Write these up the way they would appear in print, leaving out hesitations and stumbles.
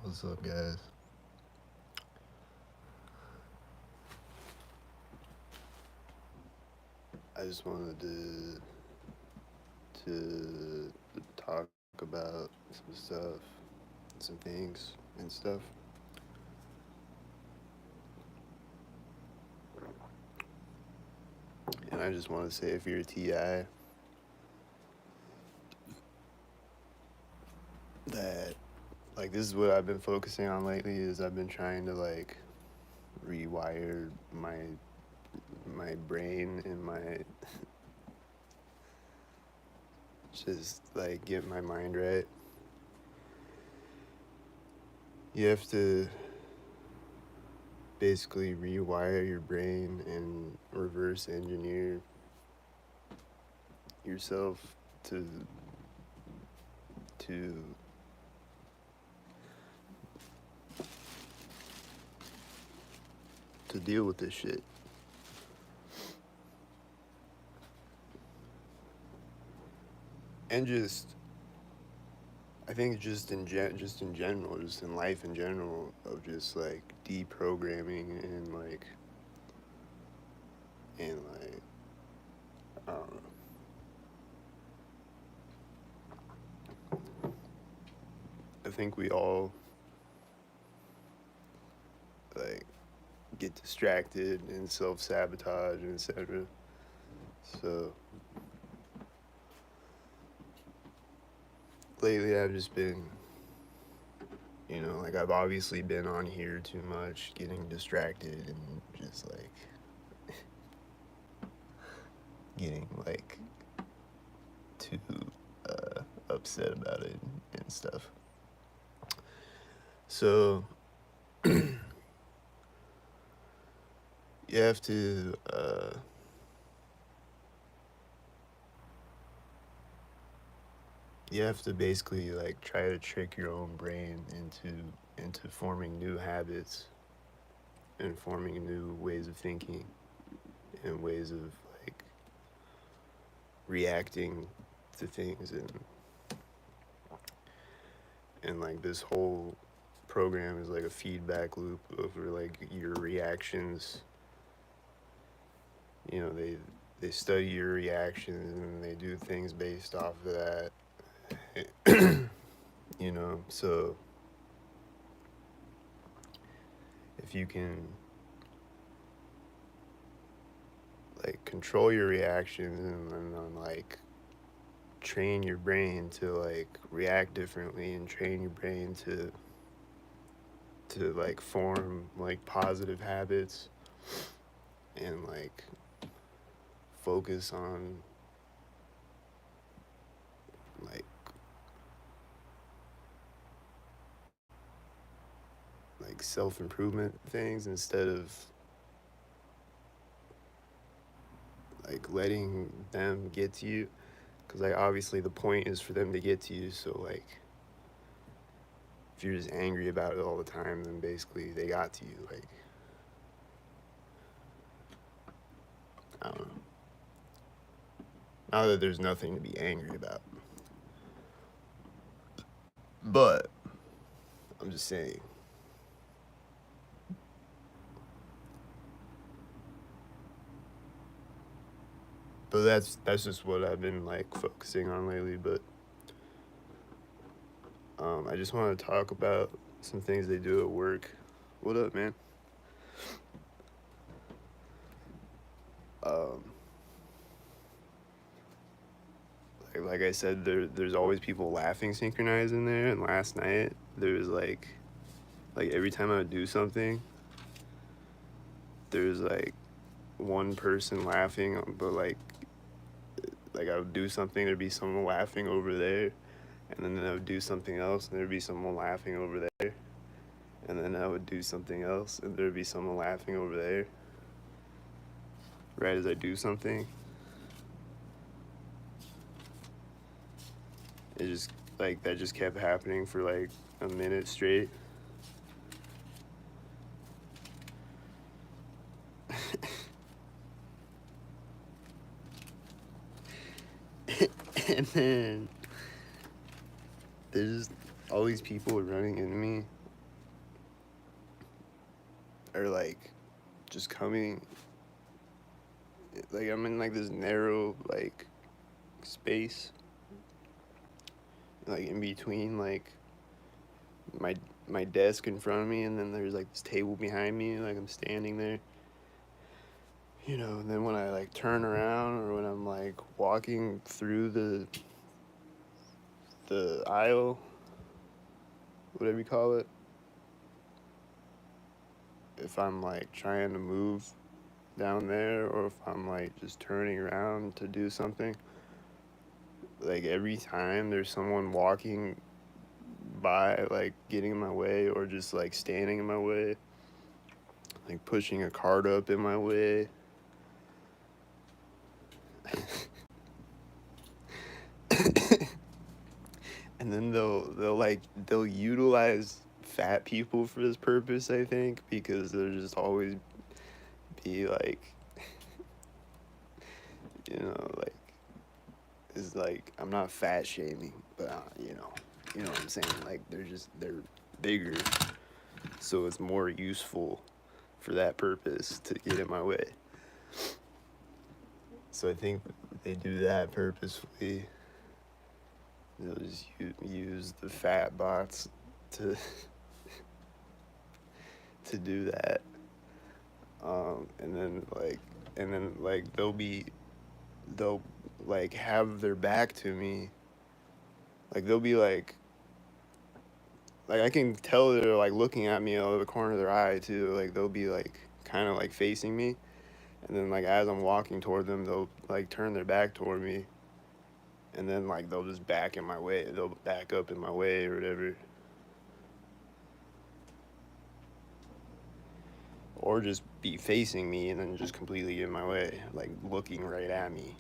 What's up, guys? I just wanted to talk about some stuff, some things and stuff. And I just want to say, if you're a TI, that this is what I've been focusing on lately. Is I've been trying to rewire my brain and my just get my mind right. You have to basically rewire your brain and reverse engineer yourself to to to deal with this shit. And just I think just in general, just in life in general, of just deprogramming and I don't know. I think we all get distracted and self-sabotage and etc. So lately I've just been, I've obviously been on here too much, getting distracted and just getting too upset about it and stuff. So you have to basically try to trick your own brain into forming new habits and forming new ways of thinking and ways of reacting to things, and this whole program is a feedback loop over your reactions. They study your reactions and they do things based off of that. So if you can control your reactions and then train your brain to react differently and train your brain to form positive habits and focus on like self-improvement things instead of letting them get to you, because obviously the point is for them to get to you. So if you're just angry about it all the time, then basically they got to you. I don't know. Not that there's nothing to be angry about, but I'm just saying. But that's just what I've been focusing on lately. But I just want to talk about some things they do at work. What up, man? Um, like I said, there's always people laughing synchronized in there. And last night there was every time I would do something, there's one person laughing, but I would do something, there'd be someone laughing over there, and then I would do something else, and there'd be someone laughing over there, and then I would do something else, and there'd be someone laughing over there. Right as I do something, it just that just kept happening for a minute straight. And then there's just all these people running into me, are like just coming, like I'm in like this narrow like space, like in between like my my desk in front of me, and then there's like this table behind me, like I'm standing there, and then when I like turn around, or when I'm like walking through the aisle, whatever you call it, if I'm like trying to move down there, or if I'm like just turning around to do something, like every time there's someone walking by, like getting in my way, or just like standing in my way, like pushing a cart up in my way. And then they'll utilize fat people for this purpose, I think, because they'll just always be like, like, it's like, I'm not fat shaming, but you know what I'm saying, like they're bigger, so it's more useful for that purpose to get in my way. So I think they do that purposefully. They'll just use the fat bots to to do that. And then like they'll like have their back to me. Like they'll be like I can tell they're like looking at me out of the corner of their eye too. Like they'll be like kind of like facing me, and then like as I'm walking toward them, they'll like turn their back toward me, and then like they'll just back in my way. They'll back up in my way or whatever. Or just be facing me and then just completely in my way, like looking right at me.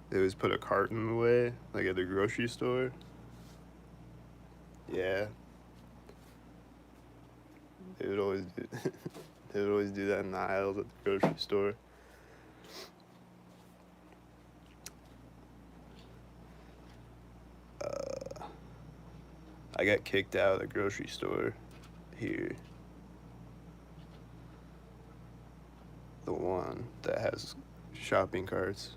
They always put a cart in the way, like at the grocery store. Yeah, they would always do. They would always do that in the aisles at the grocery store. I got kicked out of the grocery store here. The one that has shopping carts.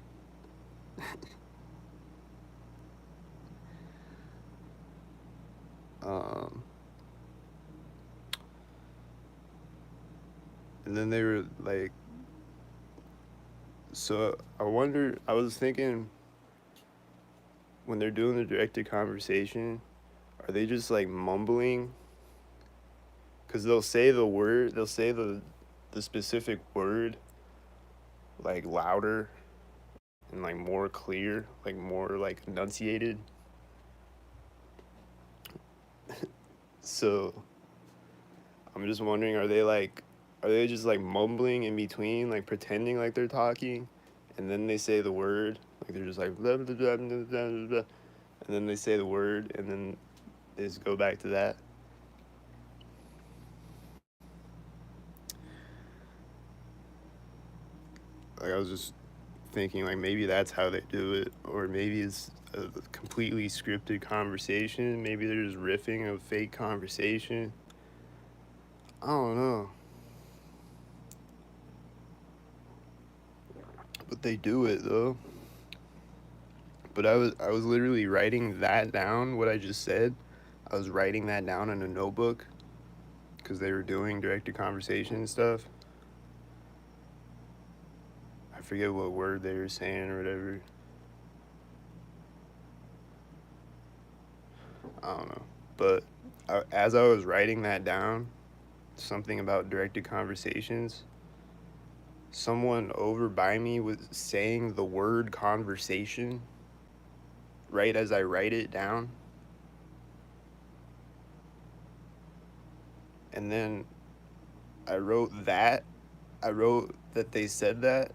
um, and then they were like, so I was thinking, when they're doing the directed conversation, are they just like mumbling? Because they'll say the specific word like louder and like more clear, like more like enunciated. So I'm just wondering, are they just like mumbling in between, like pretending like they're talking, and then they say the word, like they're just like blah, blah, blah, blah, blah, blah, blah, and then they say the word, and then they just go back to that. Like I was just thinking, like maybe that's how they do it, or maybe it's a completely scripted conversation. Maybe they're just riffing a fake conversation. I don't know. But they do it though. But I was literally writing that down, what I just said. I was writing that down in a notebook because they were doing directed conversation stuff. I forget what word they were saying or whatever. I don't know. But as I was writing that down, something about directed conversations, someone over by me was saying the word conversation right as I write it down. And then I wrote that. I wrote that they said that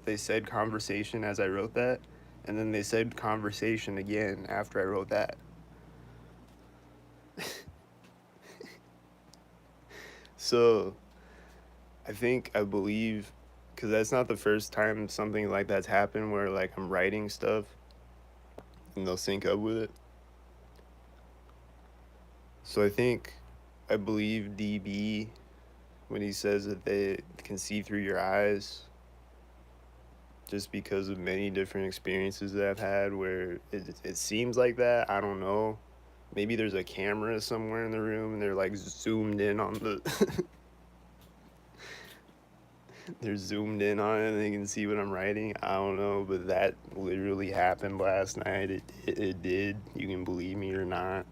they said conversation as I wrote that. And then they said conversation again after I wrote that. So I believe, because that's not the first time something like that's happened where like I'm writing stuff and they'll sync up with it. So I believe DB when he says that they can see through your eyes, just because of many different experiences that I've had where it seems like that. I don't know. Maybe there's a camera somewhere in the room and they're like zoomed in on the they're zoomed in on it and they can see what I'm writing. I don't know, but that literally happened last night. It did. You can believe me or not.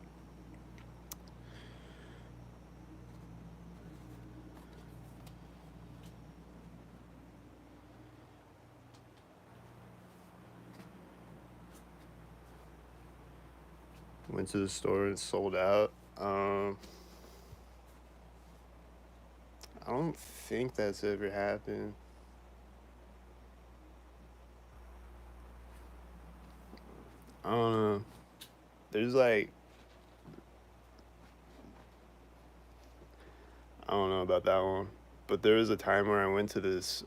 Went to the store and sold out. I don't think that's ever happened. I don't know. There's like I don't know about that one, but there was a time where I went to this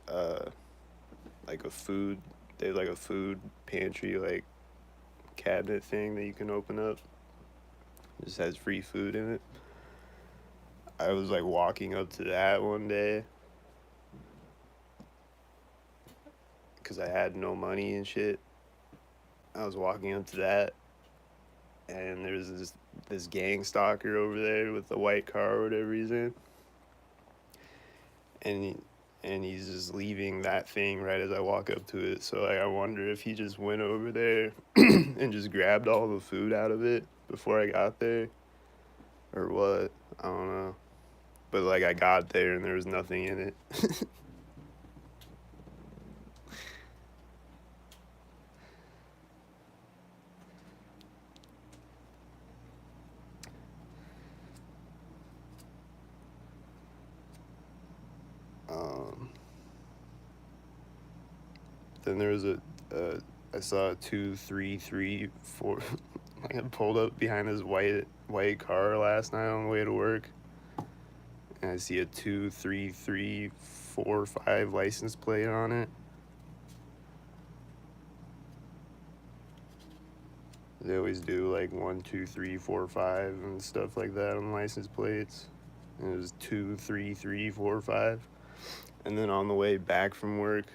like a food there's like a food pantry like cabinet thing that you can open up. It just has free food in it. I was like walking up to that one day because I had no money and shit. I was walking up to that, and there's this gang stalker over there with the white car or whatever he's in, and he's just leaving that thing right as I walk up to it. So like I wonder if he just went over there and just grabbed all the food out of it before I got there, or what. I don't know. But like I got there and there was nothing in it. um, then there was I saw a 2 3 3 4 like I pulled up behind this white car last night on the way to work, and I see a 2 3 3 4 5 license plate on it. They always do like 1 2 3 4 5 and stuff like that on license plates. And it was 2 3 3 4 5. And then on the way back from work,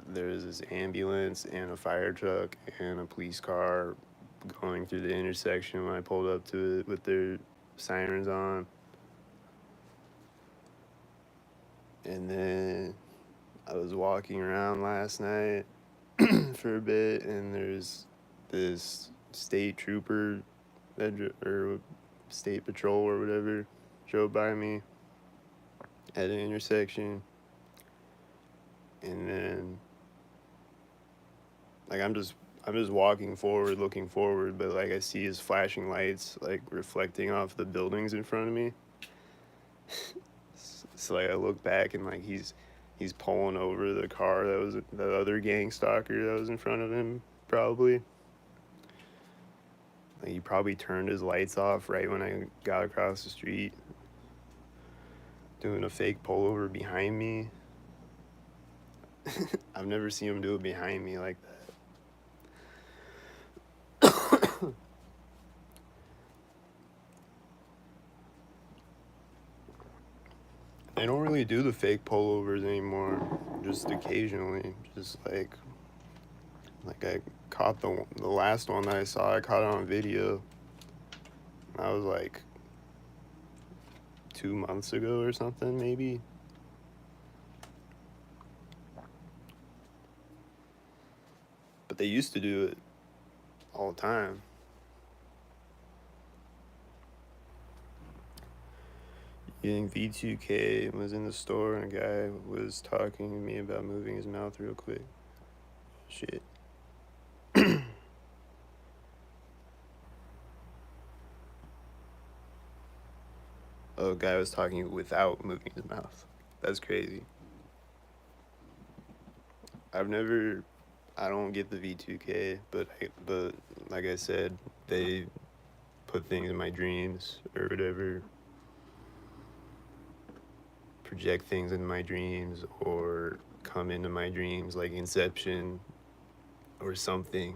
there's this ambulance and a fire truck and a police car going through the intersection when I pulled up to it with their sirens on. And then I was walking around last night for a bit, and there's this state trooper or state patrol or whatever drove by me at an intersection, and then like I'm just walking forward, looking forward, but like I see his flashing lights like reflecting off the buildings in front of me. So like I look back and like he's pulling over the car that was the other gang stalker that was in front of him, probably. Like he probably turned his lights off right when I got across the street, doing a fake pullover behind me. I've never seen him do it behind me like that. They don't really do the fake pullovers anymore. Just occasionally, just like I caught the last one that I saw. I caught it on video. That was like 2 months ago or something, maybe. But they used to do it all the time. Getting V2K was in the store and a guy was talking to me about moving his mouth real quick. Shit. Oh, a guy was talking without moving his mouth. That's crazy. I don't get the V2K, but like I said, they put things in my dreams or whatever, project things in my dreams or come into my dreams like Inception or something.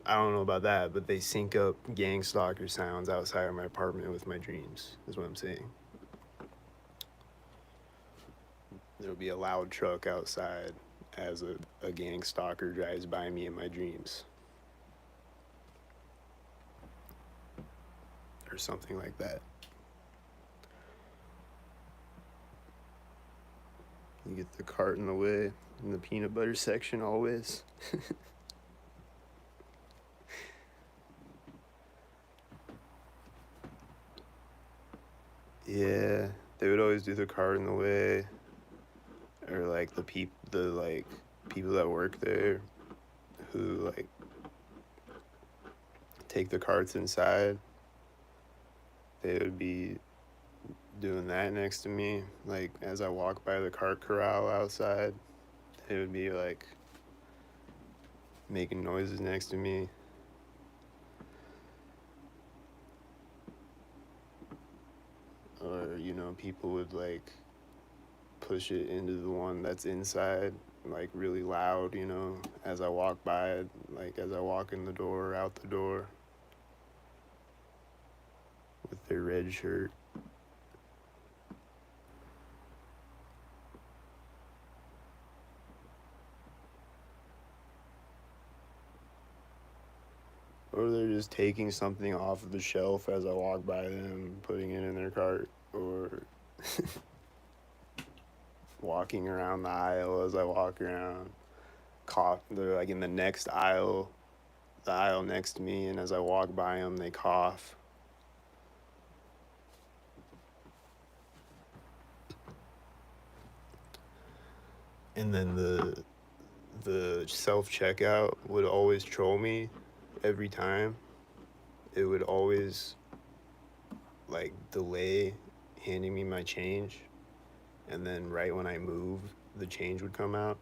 I don't know about that, but they sync up gang stalker sounds outside of my apartment with my dreams, is what I'm saying. There'll be a loud truck outside as a gang stalker drives by me in my dreams. Or something like that. You get the cart in the way in the peanut butter section always. Yeah, they would always do the cart in the way, or like the people that work there who like take the carts inside. They would be doing that next to me, like as I walk by the cart corral outside. They would be like making noises next to me. Or, you know, people would like push it into the one that's inside, like really loud, you know, as I walk by it, like as I walk in the door, out the door, with their red shirt. Or they're just taking something off of the shelf as I walk by them, putting it in their cart, or walking around the aisle as I walk around. They're like in the next aisle, the aisle next to me, and as I walk by them, they cough. And then the self checkout would always troll me every time. It would always like delay handing me my change, and then right when I move, the change would come out.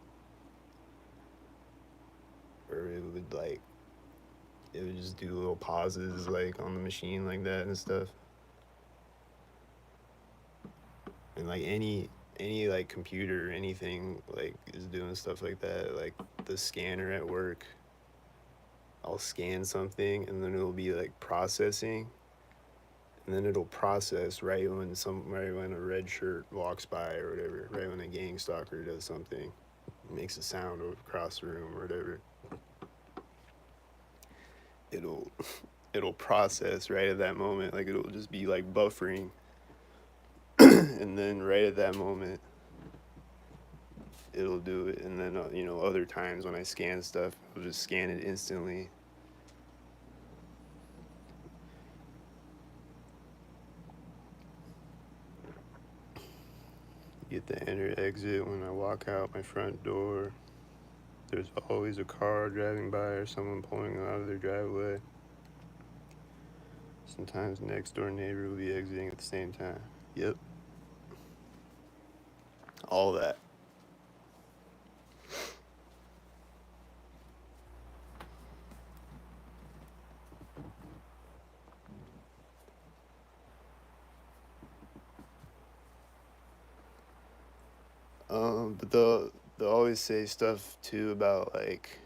Or it would just do little pauses like on the machine like that and stuff. And like any like computer or anything like is doing stuff like that. Like the scanner at work, I'll scan something and then it'll be like processing, and then it'll process right when a red shirt walks by or whatever, right when a gang stalker does something, makes a sound across the room or whatever. It'll it'll process right at that moment, like it'll just be like buffering. And then right at that moment it'll do it, and then you know, other times when I scan stuff, I'll just scan it instantly. Get the enter exit when I walk out my front door. There's always a car driving by or someone pulling out of their driveway. Sometimes next door neighbor will be exiting at the same time. Yep. All that. But they'll always say stuff too about like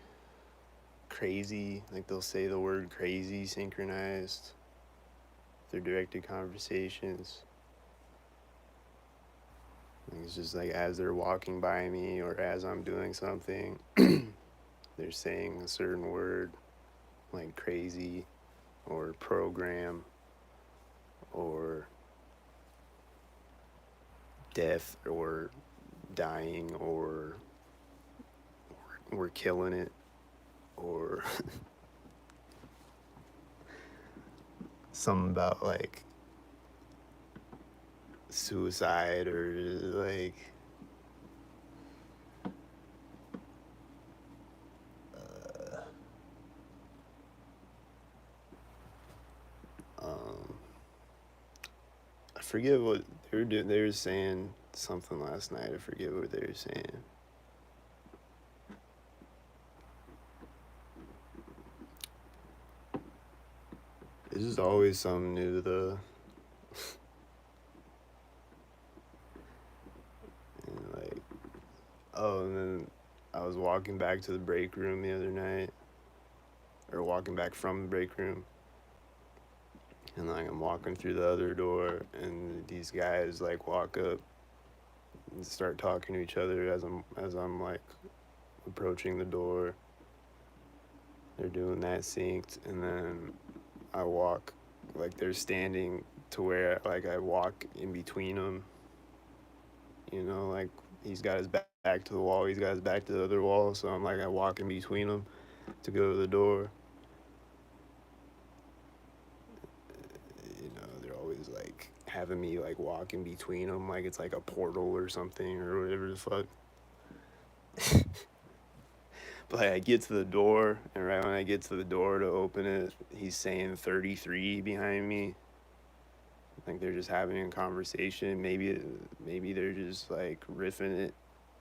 crazy. Like they'll say the word crazy synchronized. Their directed conversations. Like it's just like as they're walking by me or as I'm doing something, they're saying a certain word, like crazy, or program, or death, or dying, or we're killing it, or something about like suicide, or like um, I forget what they were doing. They were saying something last night. I forget what they were saying. This is always something new though. And like, oh, and then I was walking back to the break room the other night, or walking back from the break room. And like I'm walking through the other door, and these guys like walk up and start talking to each other as I'm like approaching the door. They're doing that synced, and then I walk, like they're standing to where like I walk in between them. You know, like he's got his back to the wall, he's got his back to the other wall, so I'm like I walk in between them to go to the door. You know, they're always like having me like walk in between them, like it's like a portal or something or whatever the fuck. But like, I get to the door, and right when I get to the door to open it, he's saying 33 behind me. Like they're just having a conversation. Maybe they're just like riffing it.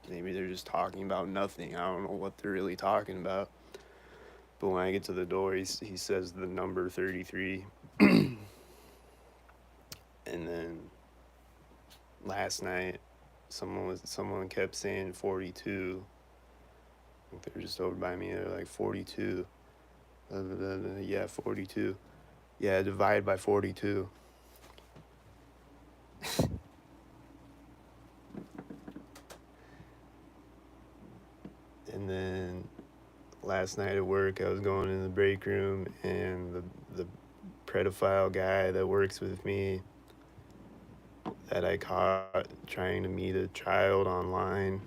Maybe they're just talking about nothing. I don't know what they're really talking about. But when I get to the door, he says the number 33. And then last night, someone kept saying 42. They're just over by me. They're like 42. Yeah, 42. Yeah, divide by 42. And then last night at work, I was going in the break room, and the pedophile guy that works with me that I caught trying to meet a child online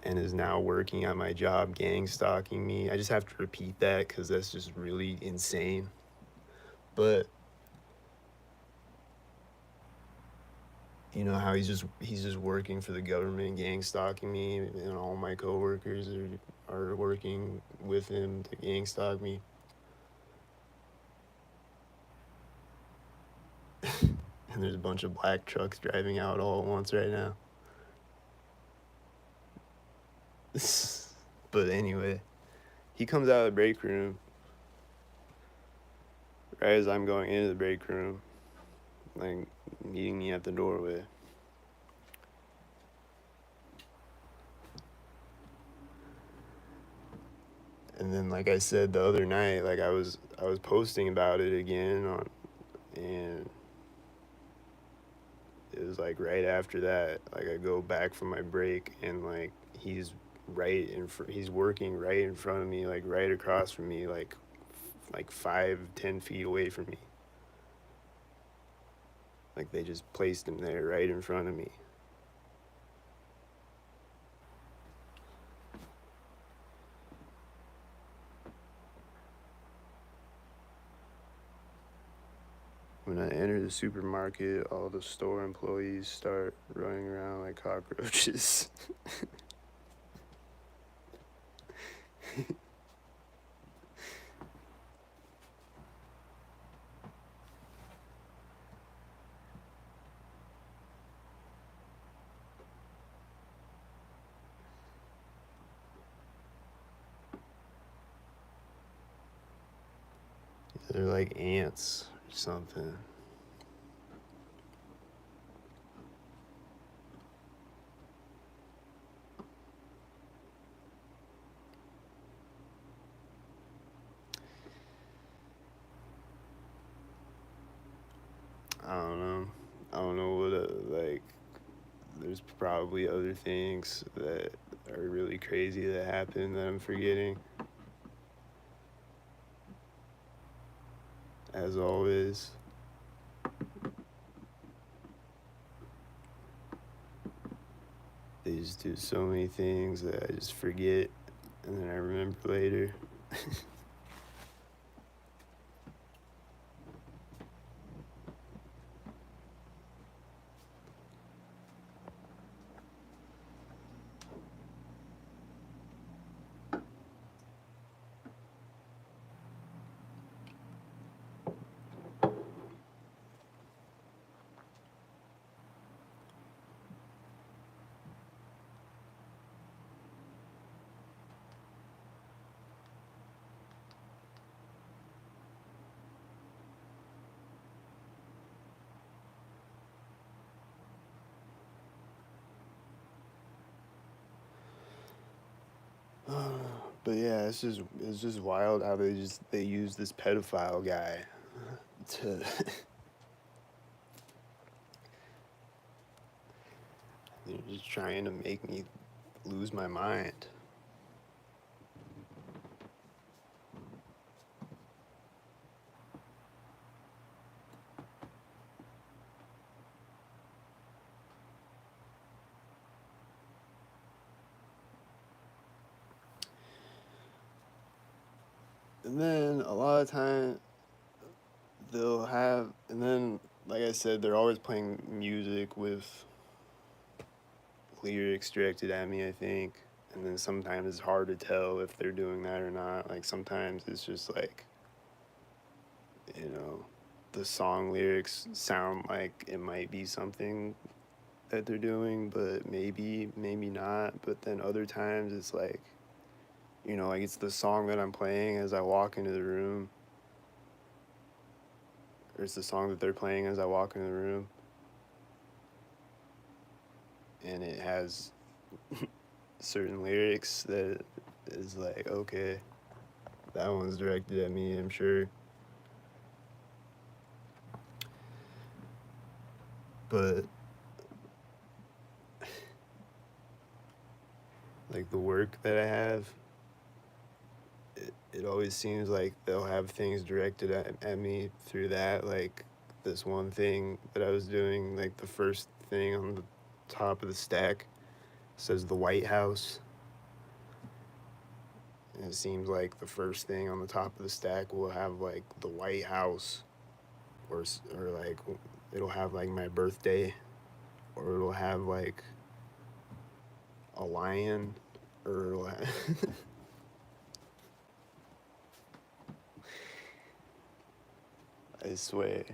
and is now working at my job gang stalking me. I just have to repeat that because that's just really insane. But you know how he's just working for the government, gang stalking me, and all my coworkers are working with him to gang stalk me. And there's a bunch of black trucks driving out all at once right now. But anyway, he comes out of the break room right as I'm going into the break room, like meeting me at the doorway. And then, like I said the other night, like I was posting about it again and it was like right after that, like I go back from my break, and like he's working right in front of me, like right across from me, like 5-10 feet away from me. Like they just placed him there right in front of me. When I enter the supermarket, all the store employees start running around like cockroaches. They're like ants or something. I don't know. I don't know what like. There's probably other things that are really crazy that happen that I'm forgetting. As always. They just do so many things that I just forget, and then I remember later. But yeah, it's just wild how they use this pedophile guy to they're just trying to make me lose my mind. And then a lot of time they'll have, and then like I said, they're always playing music with lyrics directed at me, I think. And then sometimes it's hard to tell if they're doing that or not. Like sometimes it's just like, you know, the song lyrics sound like it might be something that they're doing, but maybe not. But then other times it's like, you know, like it's the song that I'm playing as I walk into the room, or it's the song that they're playing as I walk into the room, and it has certain lyrics that is like, okay, that one's directed at me, I'm sure. But like the work that I have, it always seems like they'll have things directed at me through that. Like this one thing that I was doing, like the first thing on the top of the stack says the White House. And it seems like the first thing on the top of the stack will have like the White House, or like it'll have like my birthday, or it'll have like a lion, or it'll have I swear.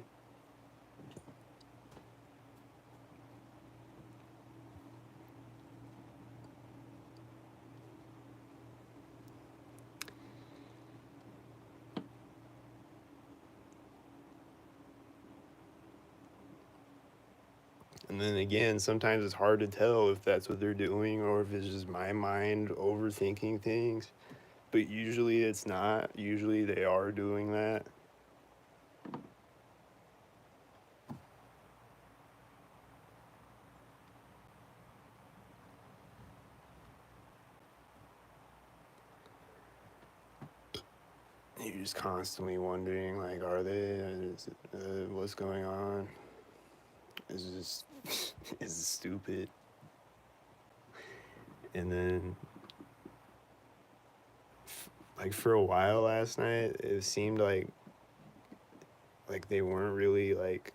And then again, sometimes it's hard to tell if that's what they're doing or if it's just my mind overthinking things. But usually it's not. Usually they are doing that. You're just constantly wondering, like, are they? What's going on? Is this is this stupid? And then, like for a while last night, it seemed like they weren't really like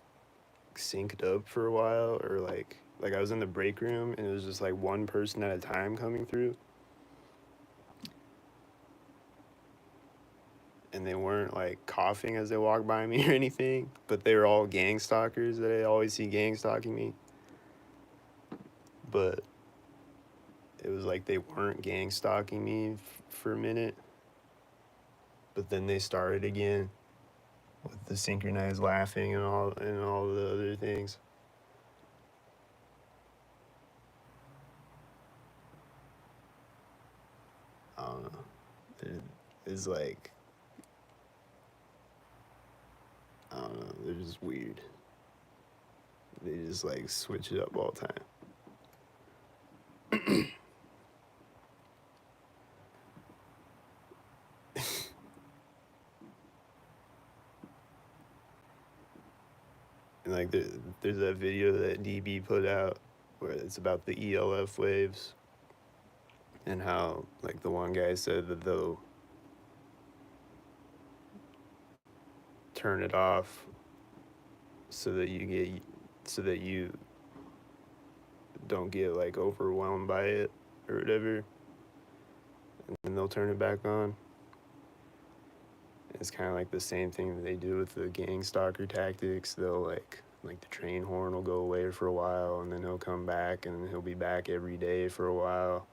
synced up for a while, or like I was in the break room and it was just like one person at a time coming through, and they weren't like coughing as they walked by me or anything, but they were all gang stalkers that I always see gang stalking me. But it was like they weren't gang stalking me for a minute, but then they started again with the synchronized laughing and all the other things. I don't know. It is like, I don't know. They're just weird. They just like switch it up all the time. And like there's that video that DB put out where it's about the ELF waves, and how like the one guy said that they'll turn it off so that you don't get like overwhelmed by it or whatever, and then they'll turn it back on. It's kind of like the same thing that they do with the gang stalker tactics. They'll like the train horn will go away for a while, and then he'll come back, and he'll be back every day for a while,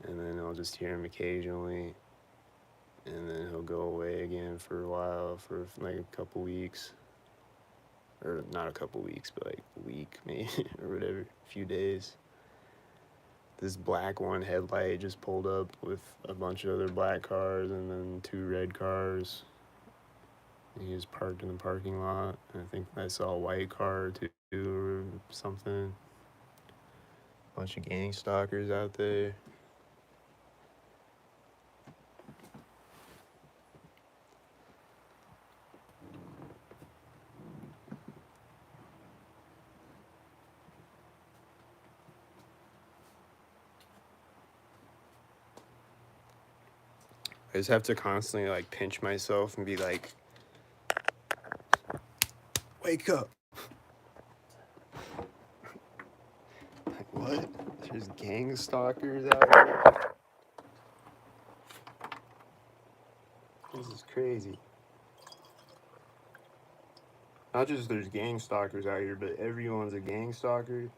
and then I'll just hear him occasionally, and then he'll go away again for a while, for like a couple weeks, or not a couple weeks, but like a week maybe or whatever, a few days. this black one headlight just pulled up with a bunch of other black cars and then two red cars. He was parked in the parking lot. And I think I saw a white car too or something. Bunch of gang stalkers out there. I just have to constantly like pinch myself and be like, wake up. Like, what? There's gang stalkers out here? This is crazy. Not just there's gang stalkers out here, but everyone's a gang stalker.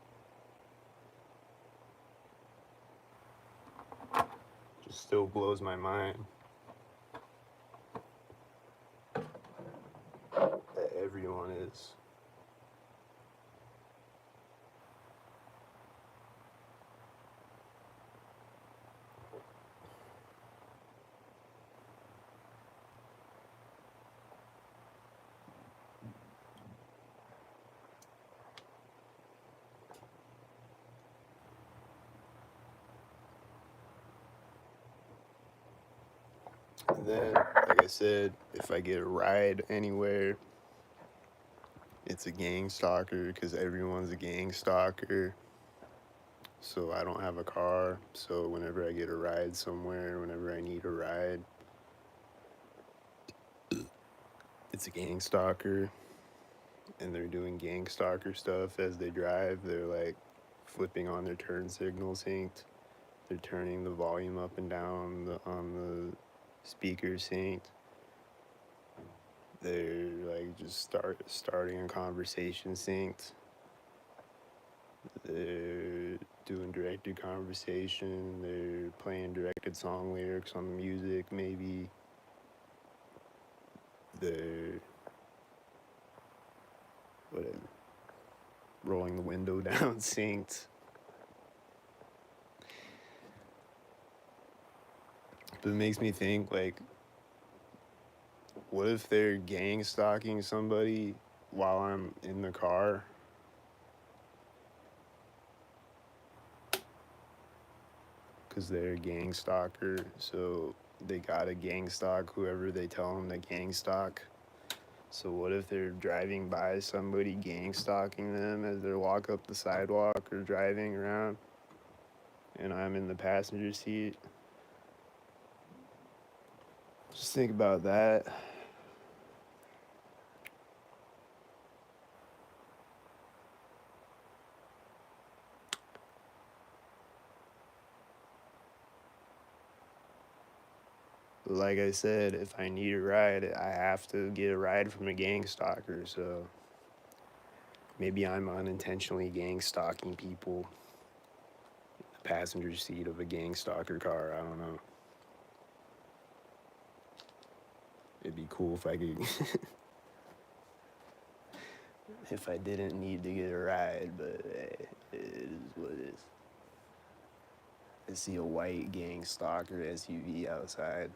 Just still blows my mind that everyone is. And then, like I said, if I get a ride anywhere, it's a gang stalker because everyone's a gang stalker. So I don't have a car. So whenever I get a ride somewhere, whenever I need a ride, it's a gang stalker. And they're doing gang stalker stuff as they drive. They're like flipping on their turn signal synced. They're turning the volume up and down on the speaker synced. They're like just starting a conversation synced. They're doing directed conversation. They're playing directed song lyrics on the music, maybe. They're whatever, rolling the window down synced. But it makes me think, like, what if they're gang stalking somebody while I'm in the car? Because they're a gang stalker, so they gotta gang stalk whoever they tell them to gang stalk. So what if they're driving by somebody gang stalking them as they walk up the sidewalk or driving around, and I'm in the passenger seat? Just think about that. Like I said, if I need a ride, I have to get a ride from a gang stalker, so maybe I'm unintentionally gang stalking people in the passenger seat of a gang stalker car. I don't know. It'd be cool if I could, if I didn't need to get a ride, but hey, it is what it is. I see a white gang stalker SUV outside.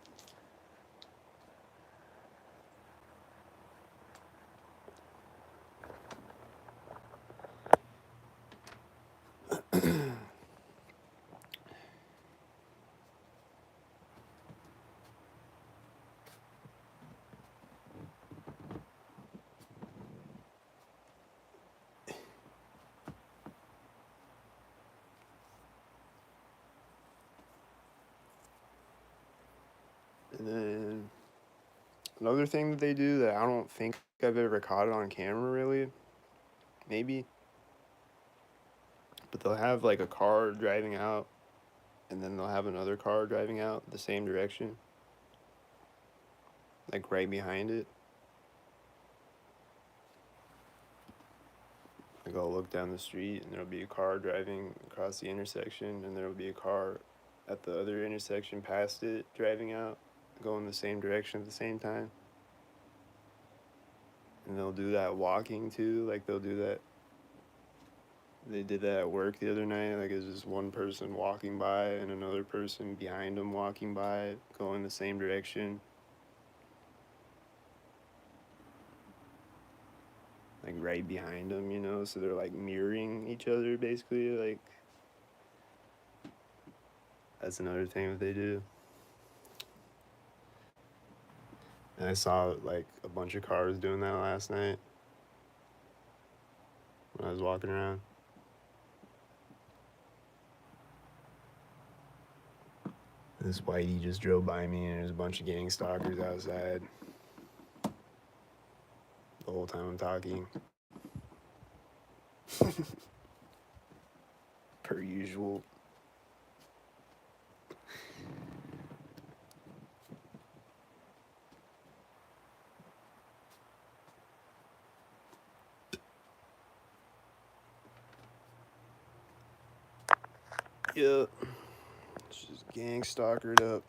And then another thing that they do that I don't think I've ever caught it on camera really, maybe, but they'll have like a car driving out and then they'll have another car driving out the same direction, like right behind it. Like I'll look down the street and there'll be a car driving across the intersection and there'll be a car at the other intersection past it driving out, going the same direction at the same time. And they'll do that walking too, like they'll do that They did that at work the other night. Like, it was just one person walking by and another person behind them walking by, going the same direction. Like, right behind them, you know? So they're, like, mirroring each other, basically. Like, that's another thing that they do. And I saw, like, a bunch of cars doing that last night when I was walking around. This whitey just drove by me, and there's a bunch of gang stalkers outside the whole time I'm talking. Per usual. Yep. It's just gang stalkered up.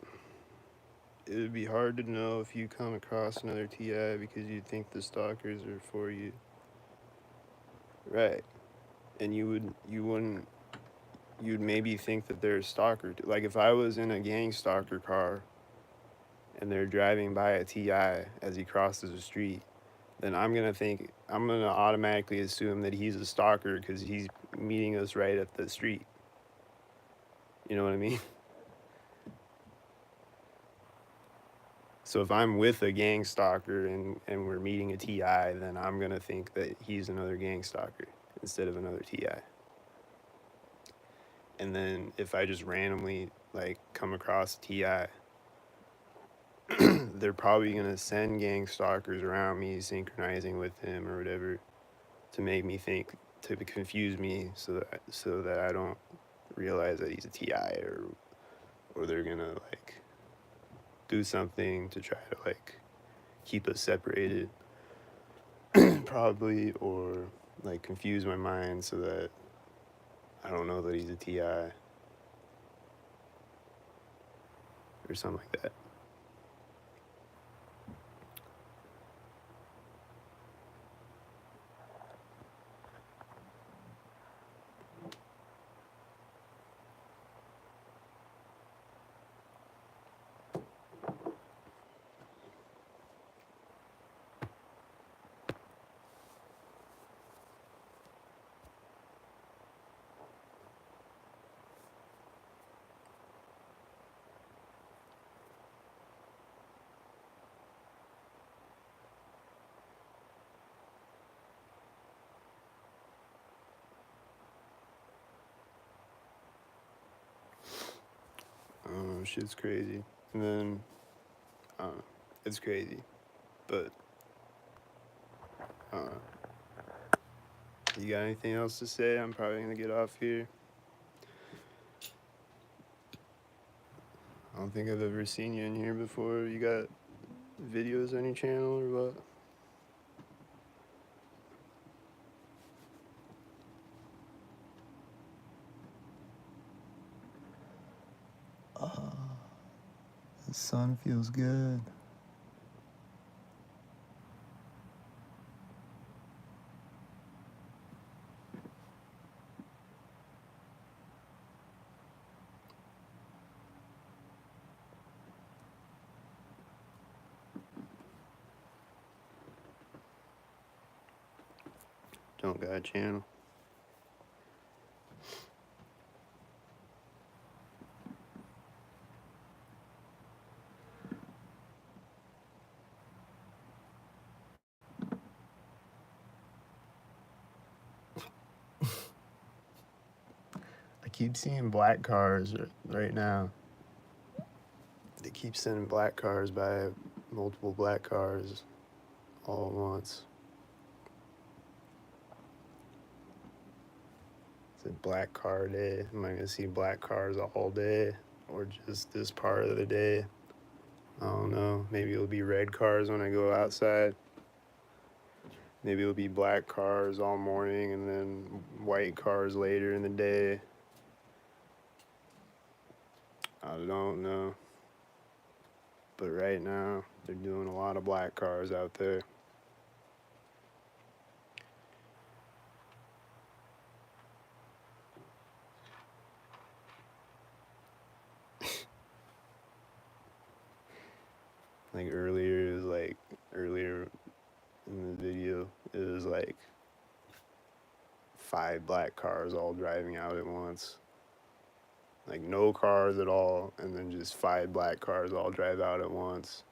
It would be hard to know if you come across another TI because you'd think the stalkers are for you. Right. And you'd maybe think that they're a stalker. Like, if I was in a gang stalker car and they're driving by a TI as he crosses the street, then I'm gonna automatically assume that he's a stalker because he's meeting us right at the street. You know what I mean? So if I'm with a gang stalker and we're meeting a TI, then I'm gonna think that he's another gang stalker instead of another TI. And then if I just randomly like come across a TI, they're probably gonna send gang stalkers around me, synchronizing with him or whatever, to make me think, to confuse me, so that I don't realize that he's a TI, or they're gonna like do something to try to like keep us separated, probably, or like confuse my mind so that I don't know that he's a TI or something like that. Shit's crazy. And then, it's crazy. But, you got anything else to say? I'm probably gonna get off here. I don't think I've ever seen you in here before. You got videos on your channel or what? The sun feels good. Don't got a channel. I keep seeing black cars right now. They keep sending black cars by, multiple black cars all at once. It's a black car day. Am I gonna see black cars all day, or just this part of the day? I don't know. Maybe it'll be red cars when I go outside. Maybe it'll be black cars all morning and then white cars later in the day. I don't know. But right now, they're doing a lot of black cars out there. like earlier, it was like earlier in the video, it was like 5 black cars all driving out at once. Like no cars at all, and then just 5 black cars all drive out at once.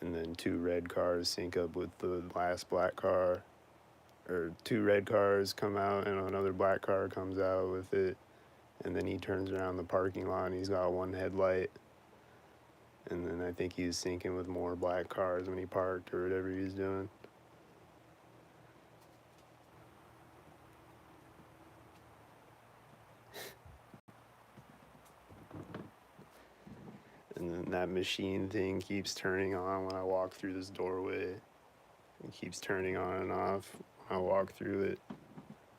And then 2 red cars sync up with the last black car. Or 2 red cars come out and another black car comes out with it. And then he turns around the parking lot and he's got 1 headlight. And then I think he was syncing with more black cars when he parked or whatever he was doing. And then that machine thing keeps turning on when I walk through this doorway. It keeps turning on and off when I walk through it,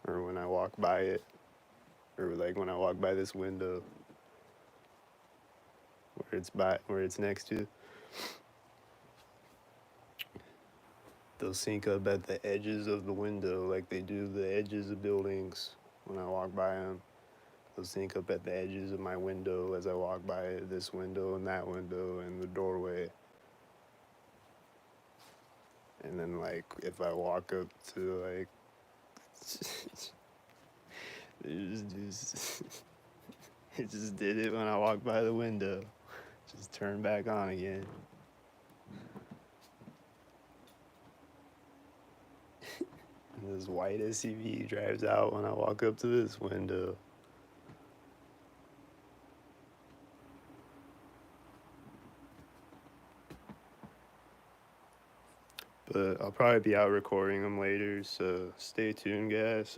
or when I walk by it, or like when I walk by this window where it's next to. They'll sync up at the edges of the window like they do the edges of buildings when I walk by them. They'll sync up at the edges of my window as I walk by this window and that window and the doorway. And then like if I walk up to like it just did it when I walked by the window. Just turned back on again. And this white SUV drives out when I walk up to this window. But I'll probably be out recording them later, so stay tuned, guys.